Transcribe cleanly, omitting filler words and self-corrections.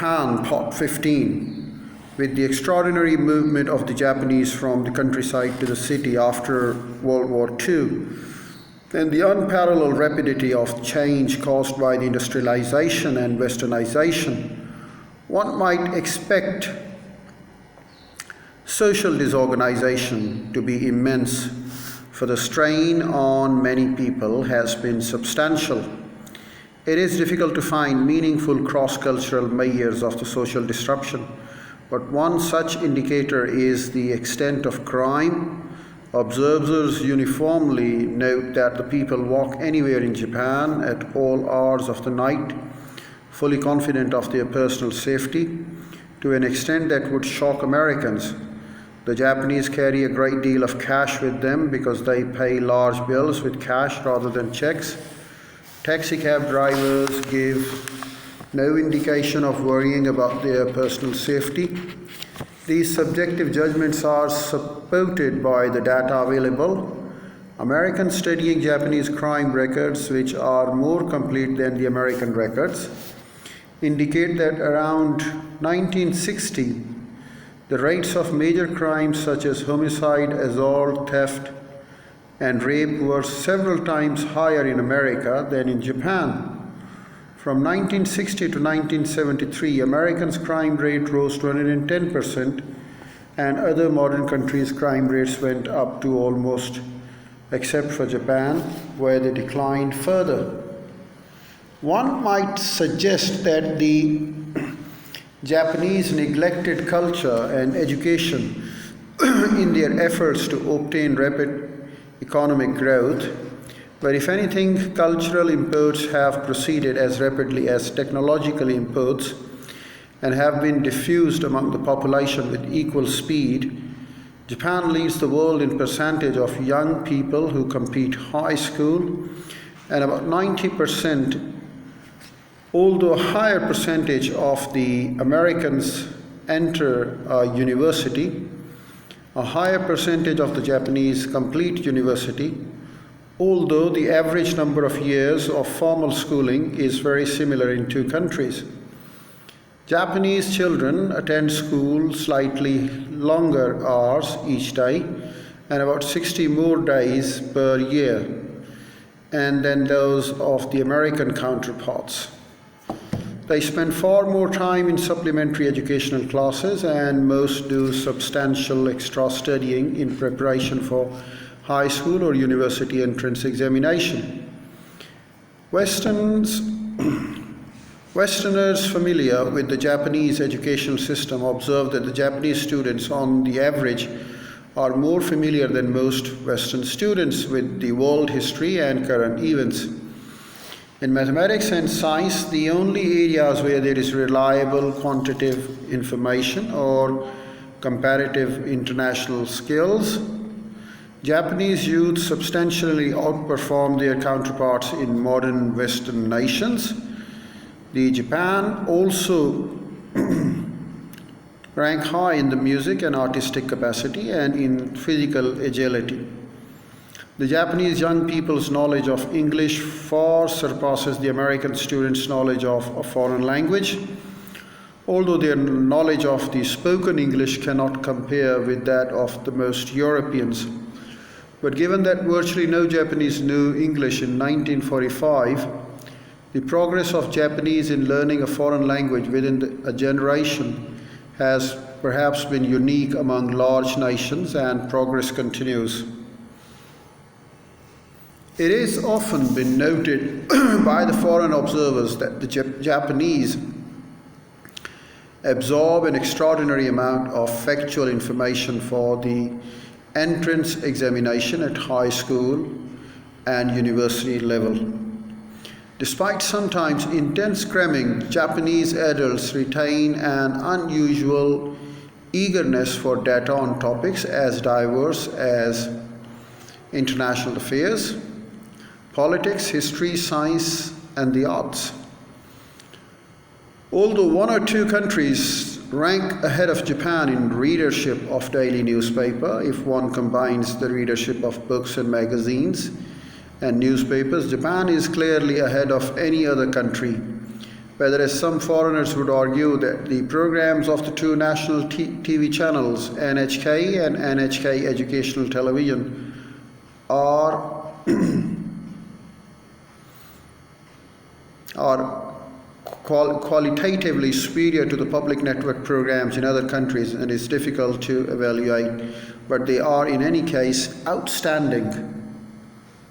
Japan, Part 15, with the extraordinary movement of the Japanese from the countryside to the city after World War II, and the unparalleled rapidity of change caused by the industrialization and westernization, one might expect social disorganization to be immense, for the strain on many people has been substantial. It is difficult to find meaningful cross-cultural measures of the social disruption, but one such indicator is the extent of crime. Observers uniformly note that the people walk anywhere in Japan at all hours of the night, fully confident of their personal safety, to an extent that would shock Americans. The Japanese carry a great deal of cash with them because they pay large bills with cash rather than checks. Taxi cab drivers give no indication of worrying about their personal safety. These subjective judgments are supported by the data available. Americans studying Japanese crime records, which are more complete than the American records, indicate that around 1960, the rates of major crimes such as homicide, assault, theft, and rape were several times higher in America than in Japan. From 1960 to 1973, Americans' crime rate rose to 110%, and other modern countries' crime rates went up to almost, except for Japan, where they declined further. One might suggest that the Japanese neglected culture and education in their efforts to obtain rapid economic growth, but if anything, cultural imports have proceeded as rapidly as technological imports and have been diffused among the population with equal speed. Japan leads the world in percentage of young people who complete high school, and about 90%, although a higher percentage of the Americans enter university, a higher percentage of the Japanese complete university, although the average number of years of formal schooling is very similar in two countries. Japanese children attend school slightly longer hours each day and about 60 more days per year, and than those of the American counterparts. They spend far more time in supplementary educational classes, and most do substantial extra studying in preparation for high school or university entrance examination. Westerners familiar with the Japanese educational system observe that the Japanese students, on the average, are more familiar than most Western students with the world history and current events. In mathematics and science, the only areas where there is reliable quantitative information or comparative international skills, Japanese youth substantially outperform their counterparts in modern Western nations. The Japan also rank high in the music and artistic capacity and in physical agility. The Japanese young people's knowledge of English far surpasses the American students' knowledge of a foreign language, although their knowledge of the spoken English cannot compare with that of the most Europeans. But given that virtually no Japanese knew English in 1945, the progress of Japanese in learning a foreign language within a generation has perhaps been unique among large nations, and progress continues. It is often been noted by the foreign observers that the Japanese absorb an extraordinary amount of factual information for the entrance examination at high school and university level. Despite sometimes intense cramming, Japanese adults retain an unusual eagerness for data on topics as diverse as international affairs, politics, history, science, and the arts. Although one or two countries rank ahead of Japan in readership of daily newspaper, if one combines the readership of books and magazines and newspapers, Japan is clearly ahead of any other country Whether as some foreigners would argue that the programs of the two national TV channels, NHK and NHK Educational Television, are qualitatively superior to the public network programs in other countries, and it's difficult to evaluate, but they are in any case outstanding